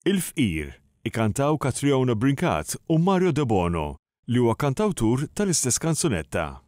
Il-Fqir ikantaw Catriona Brincat u Mario De Bono li huwa kantawtur tal-istess kanzunetta.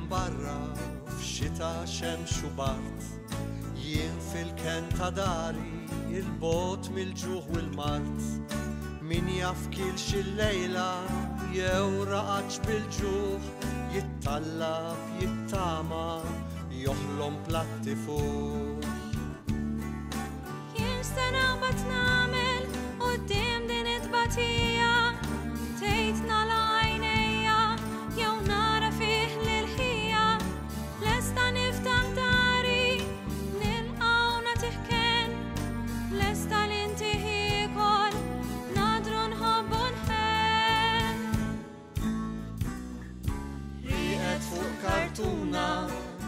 Barra f'xita xemx u bart jien fil-ken ta' dari il-bot mill-ġuħ u l-mart min jaf kilx il-lejla jew raqax bil-ġuħ jittallab jittama joħlom platti fuq. Jien stanaqbad nagħmel quddiem din it-tbatija tgħid nagħlaq għajnejja jew nara fih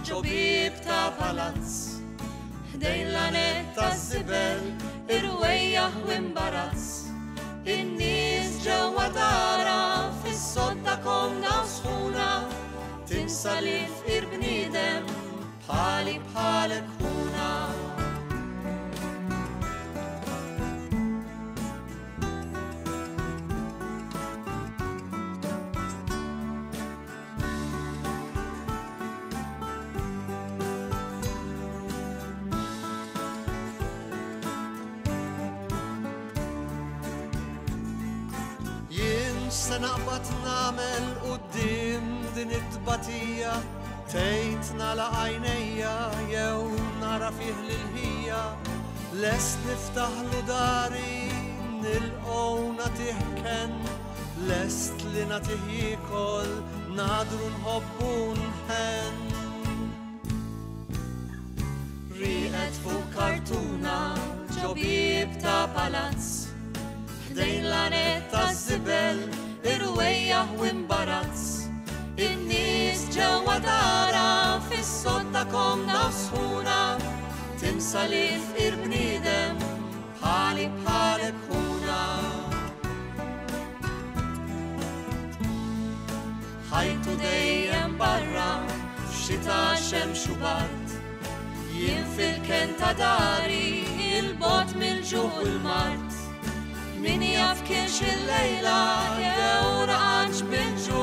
ġobib ta' palazz ħdejn l-anet ta' żibel irwejjaħ u imbarazz in-nies ġewwa dara fis-sodda komda u sħuna tinsa li l-fqir bniedem bħali bħalek ħuna. Se naqbad nagħmel quddiem din it-tbatija tgħid nagħlaq għajnejja jew nara fih lil-ħija lest niftaħlu dari nilqgħu nagħtih ken lest li nagħtih jiekol nadru nħobbu nħenn. Rieqed fuq kartuna ġobib ta' palazz ħdejn l-anet ta' żibel irwejjaħ u imbarazz in-nies ġewwa dara fis-sodda komda u sħuna tinsa li l-fqir bniedem bħali bħalek ħuna. Ħajtu dejjem barra f'xita xemx u bart jien fil-ken ta' dari il-bot mill-ġuħ u l-mart min jaf kienx il-lejla jew raqax bil-ġuħ